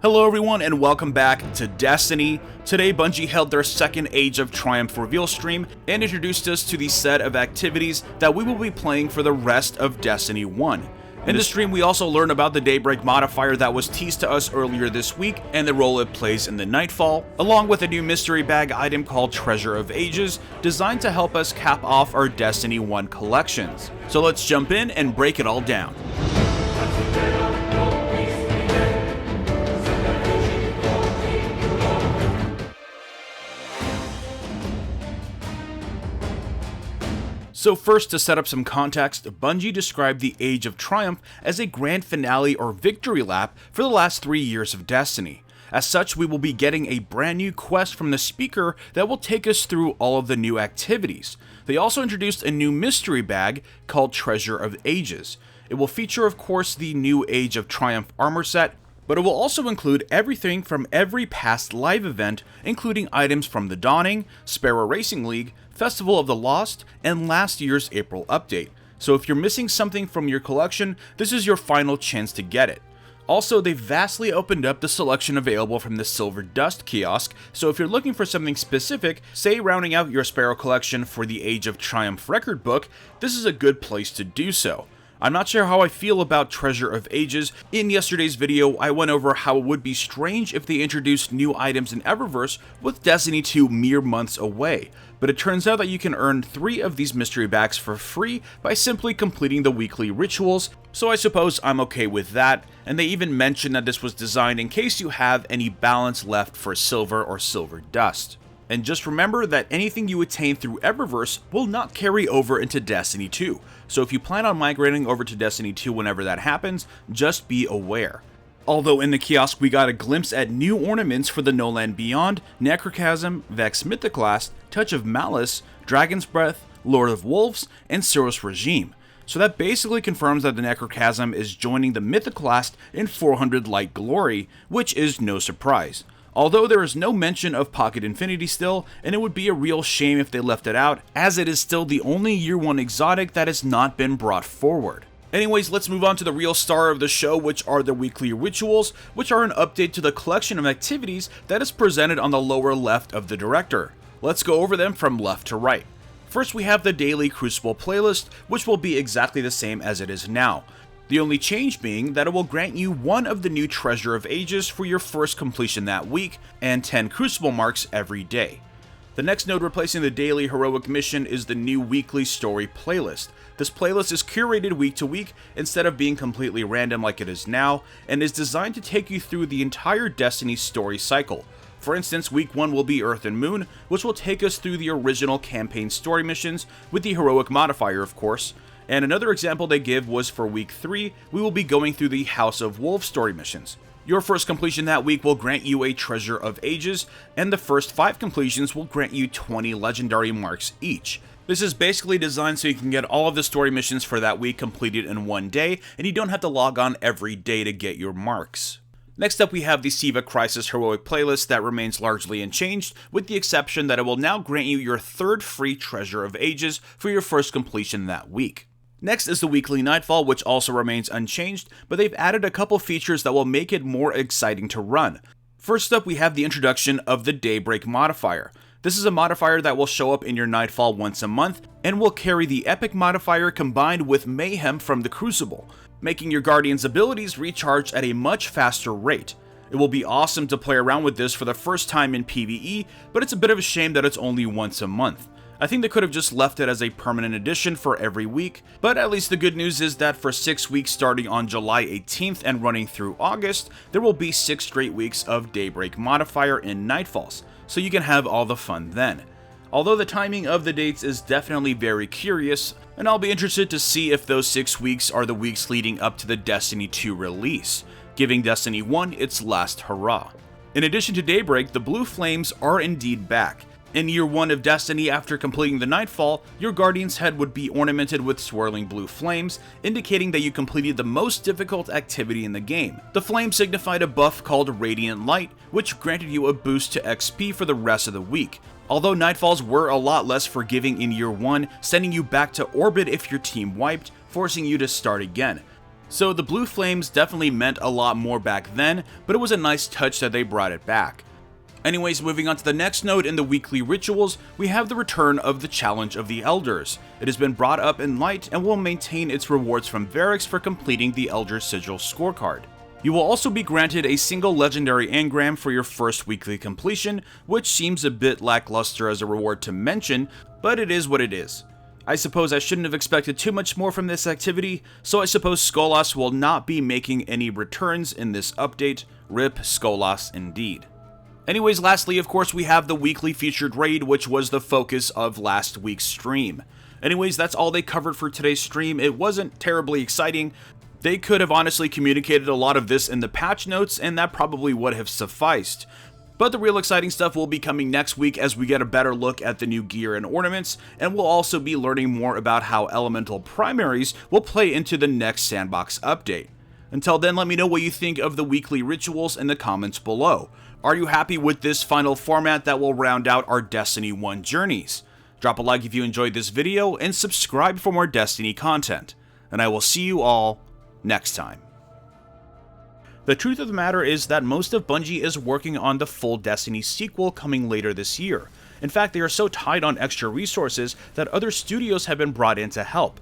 Hello everyone and welcome back to Destiny. Today Bungie held their second Age of Triumph reveal stream and introduced us to the set of activities that we will be playing for the rest of Destiny 1. In the stream we also learned about the Daybreak modifier that was teased to us earlier this week and the role it plays in the Nightfall, along with a new mystery bag item called Treasure of Ages, designed to help us cap off our Destiny 1 collections. So let's jump in and break it all down. So first, to set up some context, Bungie described the Age of Triumph as a grand finale or victory lap for the last 3 years of Destiny. As such, we will be getting a brand new quest from the speaker that will take us through all of the new activities. They also introduced a new mystery bag called Treasure of Ages. It will feature, of course, the new Age of Triumph armor set, but it will also include everything from every past live event, including items from the Dawning, Sparrow Racing League, Festival of the Lost, and last year's April update. So if you're missing something from your collection, this is your final chance to get it. Also, they've vastly opened up the selection available from the Silver Dust kiosk, so if you're looking for something specific, say rounding out your Sparrow collection for the Age of Triumph record book, this is a good place to do so. I'm not sure how I feel about Treasure of Ages. In yesterday's video, I went over how it would be strange if they introduced new items in Eververse with Destiny 2 mere months away, but it turns out that you can earn 3 of these mystery bags for free by simply completing the weekly rituals, so I suppose I'm okay with that, and they even mentioned that this was designed in case you have any balance left for silver or silver dust. And just remember that anything you attain through Eververse will not carry over into Destiny 2, so if you plan on migrating over to Destiny 2 whenever that happens, just be aware. Although in the kiosk we got a glimpse at new ornaments for the No Land Beyond, Necrochasm, Vex Mythoclast, Touch of Malice, Dragon's Breath, Lord of Wolves, and Cyros Regime. So that basically confirms that the Necrochasm is joining the Mythoclast in 400 Light Glory, which is no surprise. Although there is no mention of Pocket Infinity still, and it would be a real shame if they left it out, as it is still the only Year 1 exotic that has not been brought forward. Anyways, let's move on to the real star of the show, which are the weekly rituals, which are an update to the collection of activities that is presented on the lower left of the director. Let's go over them from left to right. First, we have the daily Crucible playlist, which will be exactly the same as it is now. The only change being that it will grant you 1 of the new Treasure of Ages for your first completion that week, and 10 Crucible marks every day. The next node replacing the daily heroic mission is the new weekly story playlist. This playlist is curated week to week instead of being completely random like it is now, and is designed to take you through the entire Destiny story cycle. For instance, week 1 will be Earth and Moon, which will take us through the original campaign story missions, with the heroic modifier of course. And another example they give was for week 3, we will be going through the House of Wolves story missions. Your first completion that week will grant you a Treasure of Ages, and the first 5 completions will grant you 20 legendary marks each. This is basically designed so you can get all of the story missions for that week completed in one day, and you don't have to log on every day to get your marks. Next up we have the Siva Crisis Heroic playlist that remains largely unchanged, with the exception that it will now grant you your 3rd free Treasure of Ages for your first completion that week. Next is the weekly Nightfall, which also remains unchanged, but they've added a couple features that will make it more exciting to run. First up, we have the introduction of the Daybreak modifier. This is a modifier that will show up in your Nightfall once a month, and will carry the Epic modifier combined with Mayhem from the Crucible, making your Guardian's abilities recharge at a much faster rate. It will be awesome to play around with this for the first time in PvE, but it's a bit of a shame that it's only once a month. I think they could have just left it as a permanent addition for every week, but at least the good news is that for 6 weeks starting on July 18th and running through August, there will be 6 straight weeks of Daybreak modifier in Nightfalls, so you can have all the fun then. Although the timing of the dates is definitely very curious, and I'll be interested to see if those 6 weeks are the weeks leading up to the Destiny 2 release, giving Destiny 1 its last hurrah. In addition to Daybreak, the Blue Flames are indeed back. In Year 1 of Destiny, after completing the Nightfall, your Guardian's head would be ornamented with swirling blue flames, indicating that you completed the most difficult activity in the game. The flame signified a buff called Radiant Light, which granted you a boost to XP for the rest of the week. Although Nightfalls were a lot less forgiving in Year 1, sending you back to orbit if your team wiped, forcing you to start again. So the blue flames definitely meant a lot more back then, but it was a nice touch that they brought it back. Anyways, moving on to the next note in the weekly rituals, we have the return of the Challenge of the Elders. It has been brought up in light and will maintain its rewards from Varix for completing the Elder Sigil scorecard. You will also be granted a single legendary engram for your first weekly completion, which seems a bit lackluster as a reward to mention, but it is what it is. I suppose I shouldn't have expected too much more from this activity, so I suppose Skolas will not be making any returns in this update. RIP Skolas indeed. Anyways, lastly, of course, we have the weekly featured raid, which was the focus of last week's stream. Anyways, that's all they covered for today's stream. It wasn't terribly exciting. They could have honestly communicated a lot of this in the patch notes, and that probably would have sufficed. But the real exciting stuff will be coming next week as we get a better look at the new gear and ornaments, and we'll also be learning more about how elemental primaries will play into the next sandbox update. Until then, let me know what you think of the weekly rituals in the comments below. Are you happy with this final format that will round out our Destiny 1 journeys? Drop a like if you enjoyed this video, and subscribe for more Destiny content. And I will see you all next time. The truth of the matter is that most of Bungie is working on the full Destiny sequel coming later this year. In fact, they are so tight on extra resources that other studios have been brought in to help.